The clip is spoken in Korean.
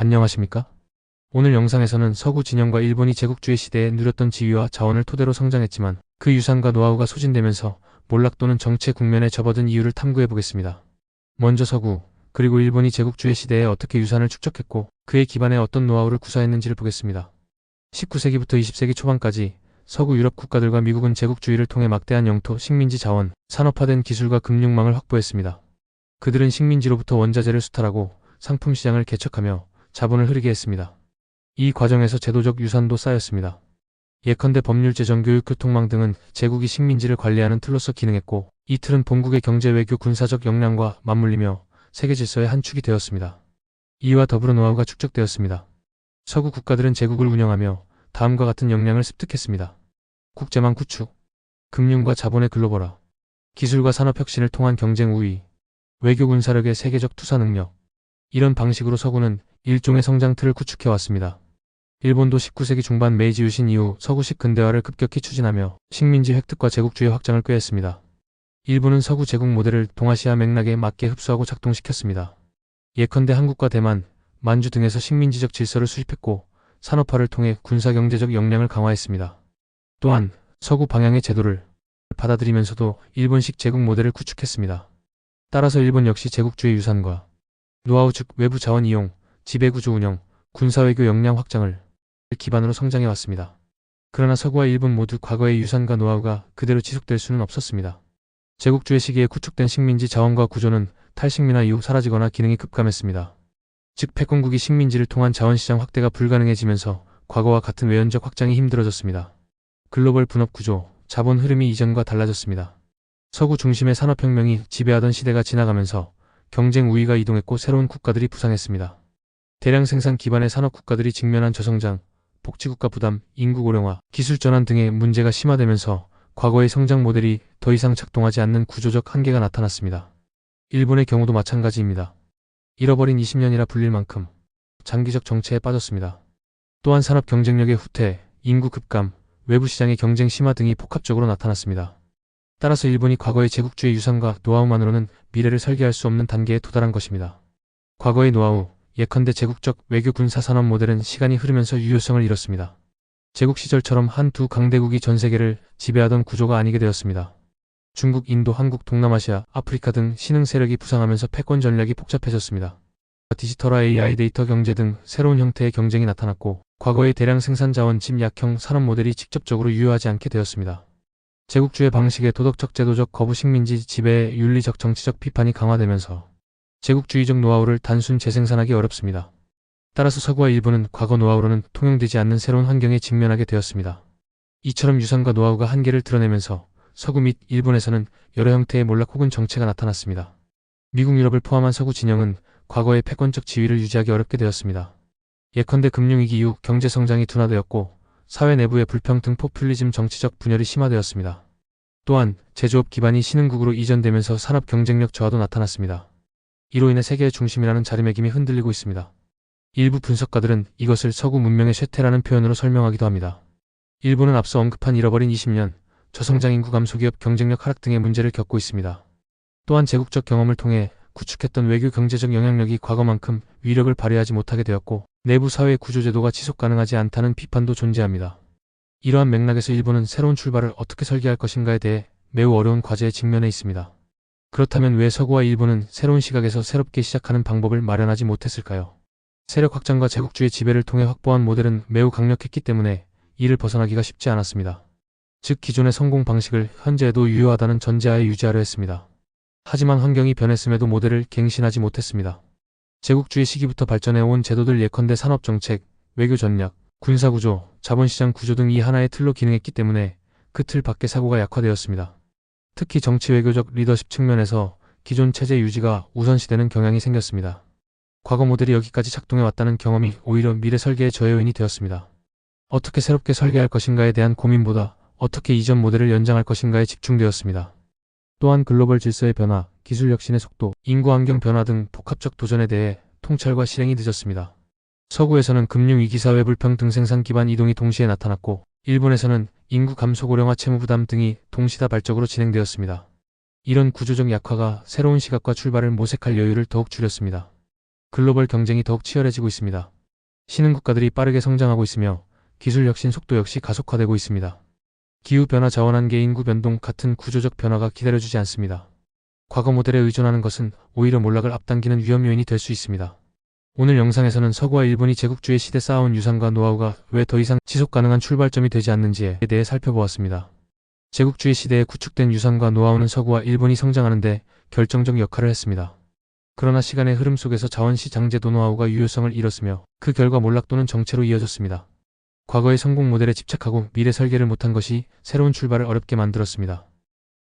안녕하십니까? 오늘 영상에서는 서구 진영과 일본이 제국주의 시대에 누렸던 지위와 자원을 토대로 성장했지만 그 유산과 노하우가 소진되면서 몰락 또는 정체 국면에 접어든 이유를 탐구해 보겠습니다. 먼저 서구, 그리고 일본이 제국주의 시대에 어떻게 유산을 축적했고 그에 기반해 어떤 노하우를 구사했는지를 보겠습니다. 19세기부터 20세기 초반까지 서구 유럽 국가들과 미국은 제국주의를 통해 막대한 영토, 식민지 자원, 산업화된 기술과 금융망을 확보했습니다. 그들은 식민지로부터 원자재를 수탈하고 상품 시장을 개척하며 자본을 흐르게 했습니다. 이 과정에서 제도적 유산도 쌓였습니다. 예컨대 법률 제정, 교육, 교통망 등은 제국이 식민지를 관리하는 틀로서 기능했고, 이 틀은 본국의 경제, 외교, 군사적 역량과 맞물리며 세계 질서의 한 축이 되었습니다. 이와 더불어 노하우가 축적되었습니다. 서구 국가들은 제국을 운영하며 다음과 같은 역량을 습득했습니다. 국제망 구축, 금융과 자본의 글로벌화, 기술과 산업 혁신을 통한 경쟁 우위, 외교 군사력의 세계적 투사 능력. 이런 방식으로 서구는 일종의 성장 틀을 구축해왔습니다. 일본도 19세기 중반 메이지 유신 이후 서구식 근대화를 급격히 추진하며 식민지 획득과 제국주의 확장을 꾀했습니다. 일본은 서구 제국 모델을 동아시아 맥락에 맞게 흡수하고 작동시켰습니다. 예컨대 한국과 대만, 만주 등에서 식민지적 질서를 수립했고 산업화를 통해 군사경제적 역량을 강화했습니다. 또한 서구 방향의 제도를 받아들이면서도 일본식 제국 모델을 구축했습니다. 따라서 일본 역시 제국주의 유산과 노하우 즉 외부 자원 이용, 지배구조 운영, 군사외교 역량 확장을 기반으로 성장해왔습니다. 그러나 서구와 일본 모두 과거의 유산과 노하우가 그대로 지속될 수는 없었습니다. 제국주의 시기에 구축된 식민지 자원과 구조는 탈식민화 이후 사라지거나 기능이 급감했습니다. 즉 패권국이 식민지를 통한 자원시장 확대가 불가능해지면서 과거와 같은 외연적 확장이 힘들어졌습니다. 글로벌 분업 구조, 자본 흐름이 이전과 달라졌습니다. 서구 중심의 산업혁명이 지배하던 시대가 지나가면서 경쟁 우위가 이동했고 새로운 국가들이 부상했습니다. 대량 생산 기반의 산업 국가들이 직면한 저성장, 복지국가 부담, 인구 고령화, 기술 전환 등의 문제가 심화되면서 과거의 성장 모델이 더 이상 작동하지 않는 구조적 한계가 나타났습니다. 일본의 경우도 마찬가지입니다. 잃어버린 20년이라 불릴 만큼 장기적 정체에 빠졌습니다. 또한 산업 경쟁력의 후퇴, 인구 급감, 외부 시장의 경쟁 심화 등이 복합적으로 나타났습니다. 따라서 일본이 과거의 제국주의 유산과 노하우만으로는 미래를 설계할 수 없는 단계에 도달한 것입니다. 과거의 노하우, 예컨대 제국적 외교 군사 산업 모델은 시간이 흐르면서 유효성을 잃었습니다. 제국 시절처럼 한두 강대국이 전 세계를 지배하던 구조가 아니게 되었습니다. 중국, 인도, 한국, 동남아시아, 아프리카 등 신흥 세력이 부상하면서 패권 전략이 복잡해졌습니다. 디지털화, AI, 데이터 경제 등 새로운 형태의 경쟁이 나타났고 과거의 대량 생산 자원 집약형 산업 모델이 직접적으로 유효하지 않게 되었습니다. 제국주의 방식의 도덕적 제도적 거부 식민지 지배의 윤리적 정치적 비판이 강화되면서 제국주의적 노하우를 단순 재생산하기 어렵습니다. 따라서 서구와 일본은 과거 노하우로는 통용되지 않는 새로운 환경에 직면하게 되었습니다. 이처럼 유산과 노하우가 한계를 드러내면서 서구 및 일본에서는 여러 형태의 몰락 혹은 정체가 나타났습니다. 미국, 유럽을 포함한 서구 진영은 과거의 패권적 지위를 유지하기 어렵게 되었습니다. 예컨대 금융위기 이후 경제성장이 둔화되었고 사회 내부의 불평등, 포퓰리즘, 정치적 분열이 심화되었습니다. 또한 제조업 기반이 신흥국으로 이전되면서 산업 경쟁력 저하도 나타났습니다. 이로 인해 세계의 중심이라는 자리매김이 흔들리고 있습니다. 일부 분석가들은 이것을 서구 문명의 쇠퇴라는 표현으로 설명하기도 합니다. 일본은 앞서 언급한 잃어버린 20년, 저성장 인구 감소, 기업 경쟁력 하락 등의 문제를 겪고 있습니다. 또한 제국적 경험을 통해 구축했던 외교 경제적 영향력이 과거만큼 위력을 발휘하지 못하게 되었고 내부 사회 구조제도가 지속 가능하지 않다는 비판도 존재합니다. 이러한 맥락에서 일본은 새로운 출발을 어떻게 설계할 것인가에 대해 매우 어려운 과제에 직면해 있습니다. 그렇다면 왜 서구와 일본은 새로운 시각에서 새롭게 시작하는 방법을 마련하지 못했을까요? 세력 확장과 제국주의 지배를 통해 확보한 모델은 매우 강력했기 때문에 이를 벗어나기가 쉽지 않았습니다. 즉 기존의 성공 방식을 현재에도 유효하다는 전제하에 유지하려 했습니다. 하지만 환경이 변했음에도 모델을 갱신하지 못했습니다. 제국주의 시기부터 발전해온 제도들 예컨대 산업정책, 외교 전략, 군사구조, 자본시장 구조 등 이 하나의 틀로 기능했기 때문에 그 틀 밖의 사고가 약화되었습니다. 특히 정치 외교적 리더십 측면에서 기존 체제 유지가 우선시되는 경향이 생겼습니다. 과거 모델이 여기까지 작동해왔다는 경험이 오히려 미래 설계의 저해 요인이 되었습니다. 어떻게 새롭게 설계할 것인가에 대한 고민보다 어떻게 이전 모델을 연장할 것인가에 집중되었습니다. 또한 글로벌 질서의 변화, 기술 혁신의 속도, 인구 환경 변화 등 복합적 도전에 대해 통찰과 실행이 늦었습니다. 서구에서는 금융위기, 사회 불평등, 생산 기반 이동이 동시에 나타났고 일본에서는 인구 감소, 고령화, 채무 부담 등이 동시다발적으로 진행되었습니다. 이런 구조적 약화가 새로운 시각과 출발을 모색할 여유를 더욱 줄였습니다. 글로벌 경쟁이 더욱 치열해지고 있습니다. 신흥 국가들이 빠르게 성장하고 있으며 기술 혁신 속도 역시 가속화되고 있습니다. 기후변화, 자원한계, 인구 변동 같은 구조적 변화가 기다려주지 않습니다. 과거 모델에 의존하는 것은 오히려 몰락을 앞당기는 위험 요인이 될 수 있습니다. 오늘 영상에서는 서구와 일본이 제국주의 시대 쌓아온 유산과 노하우가 왜 더 이상 지속 가능한 출발점이 되지 않는지에 대해 살펴보았습니다. 제국주의 시대에 구축된 유산과 노하우는 서구와 일본이 성장하는 데 결정적 역할을 했습니다. 그러나 시간의 흐름 속에서 자원시 장제도 노하우가 유효성을 잃었으며 그 결과 몰락 또는 정체로 이어졌습니다. 과거의 성공 모델에 집착하고 미래 설계를 못한 것이 새로운 출발을 어렵게 만들었습니다.